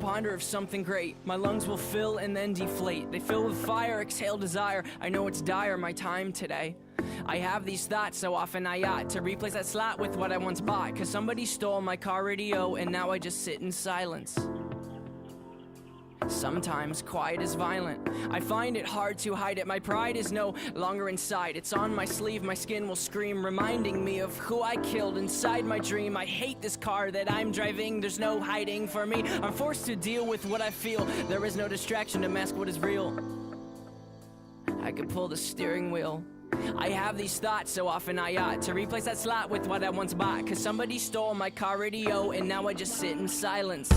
ponder of something great. My lungs will fill and then deflate. They fill with fire, exhale desire. I know it's dire, my time today. I have these thoughts so often I ought to replace that slot with what I once bought. Cause somebody stole my car radio and now I just sit in silence. Sometimes quiet is violent. I find it hard to hide it. My pride is no longer inside. It's on my sleeve, my skin will scream, reminding me of who I killed inside my dream. I hate this car that I'm driving. There's no hiding for me. I'm forced to deal with what I feel. There is no distraction to mask what is real. I could pull the steering wheel. I have these thoughts so often I ought to replace that slot with what I once bought. Cause somebody stole my car radio and now I just sit in silence.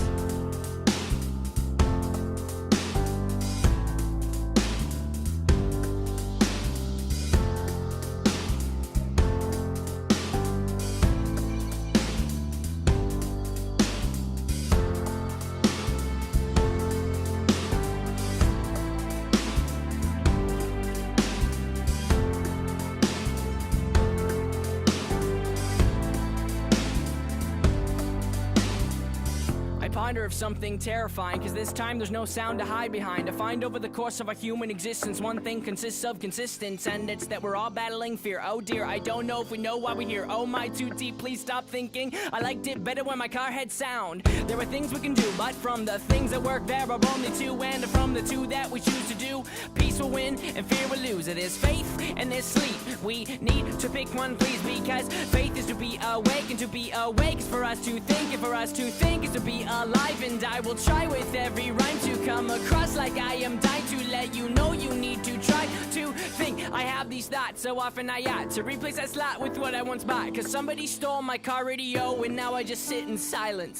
Ponder of something terrifying, cause this time there's no sound to hide behind. I find over the course of our human existence, one thing consists of consistence, and it's that we're all battling fear. Oh dear, I don't know if we know why we're here. Oh my, too deep, please stop thinking. I liked it better when my car had sound. There are things we can do, but from the things that work there are only two, and from the two that we choose to do, peace will win and fear will lose. It is faith and there's sleep. We need to pick one, please, because faith is to be awake, and to be awake is for us to think, and for us to think is to be alive. And I will try with every rhyme to come across like I am dying to let you know you need to try to think. I have these thoughts so often I ought to replace that slot with what I once bought. Cause somebody stole my car radio and now I just sit in silence.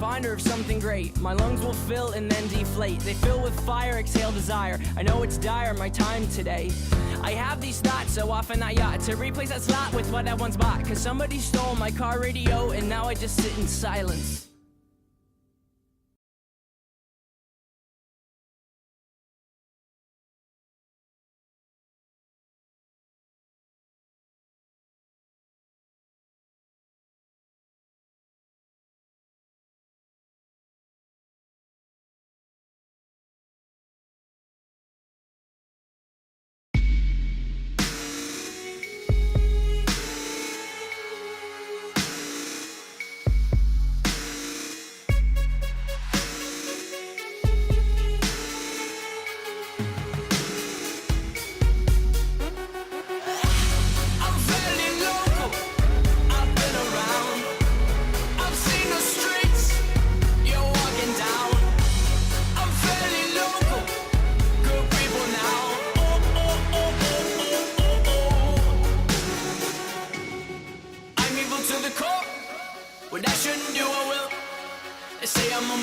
Ponder of something great. My lungs will fill and then deflate. They fill with fire, exhale desire. I know it's dire, my time today. I have these thoughts so often I ought to replace that slot with what I once bought. Cause somebody stole my car radio and now I just sit in silence.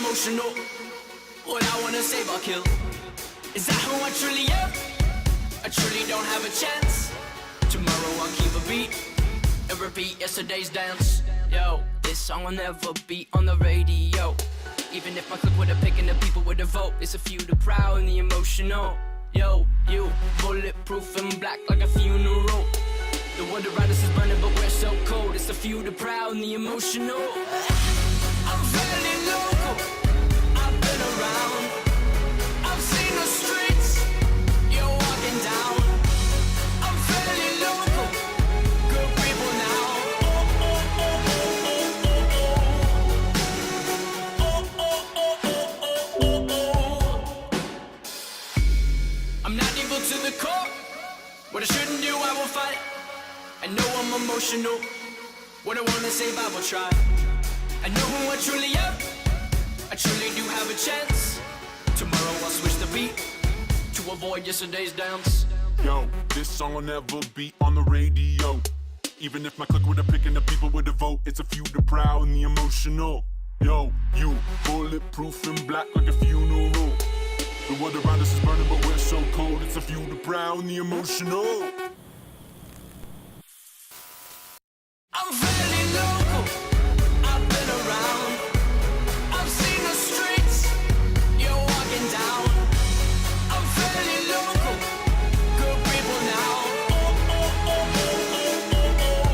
emotional. What I wanna save, I'll kill. Is that who I truly am? I truly don't have a chance. Tomorrow I'll keep a beat and repeat yesterday's dance. Yo, this song will never be on the radio. Even if my click with a pick and the people with a vote. It's a few, the proud and the emotional. Yo, you, bulletproof and black like a funeral. The world around us is burning but we're so cold. It's a few, the proud and the emotional. I'm fairly local, I've been around. I've seen the streets, you're walking down. I'm fairly local, good people now. Oh, oh, oh, oh, oh, oh, oh, oh, oh, oh, oh, oh. I'm not evil to the core. What I shouldn't do, I will fight. I know I'm emotional. What I wanna save, I will try. I know who I truly am. I truly do have a chance. Tomorrow I'll switch the beat to avoid yesterday's dance. Yo, this song will never be on the radio. Even if my click with a pick and the people with a vote. It's a few, the proud and the emotional. Yo, you, bulletproof and black like a funeral. The world around us is burning but we're so cold. It's a few, the proud and the emotional. I'm fairly local, I've been around. I've seen the streets, you're walking down. I'm fairly local, good people now. Oh, oh, oh, oh, oh, oh, oh.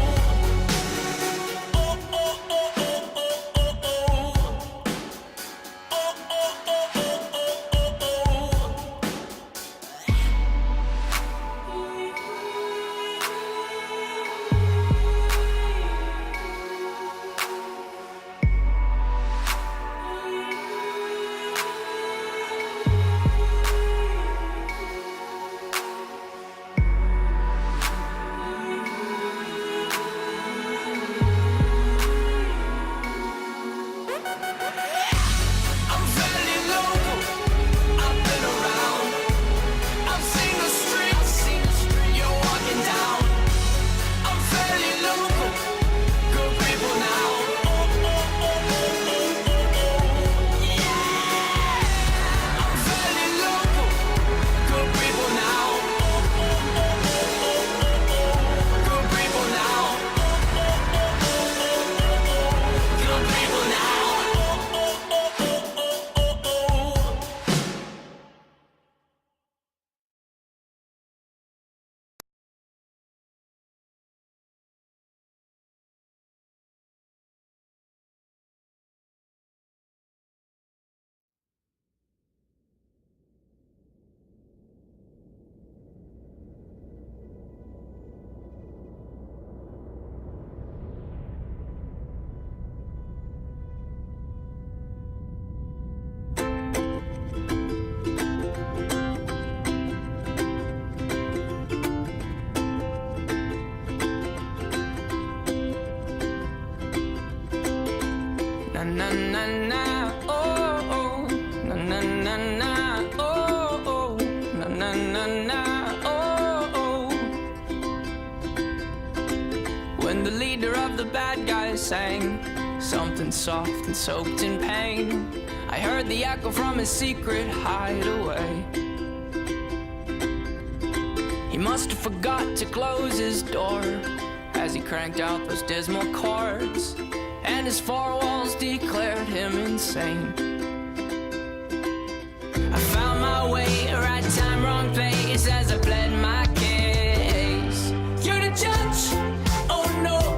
Oh, oh, oh, oh, oh, oh, oh. Oh, oh, oh, oh, oh, oh, oh. I'm fairly local, I've been around. I've seen the streets, you're walking down. I'm fairly local, good people now. Oh, oh, oh, oh, oh, oh, oh. Yeah. I'm fairly local, good people now. Oh, oh, oh, oh, oh, oh. Good people now. Oh, oh, oh, oh, oh, oh. Good people now. Oh, oh, oh, oh, oh, oh, oh. Na na na na, oh oh, na na na na, oh oh, na na na na, oh oh. When the leader of the bad guys sang something soft and soaked in pain, I heard the echo from his secret hideaway. He must have forgot to close his door as he cranked out those dismal chords, and his four walls declared him insane. I found my way, right time, wrong place, as I bled my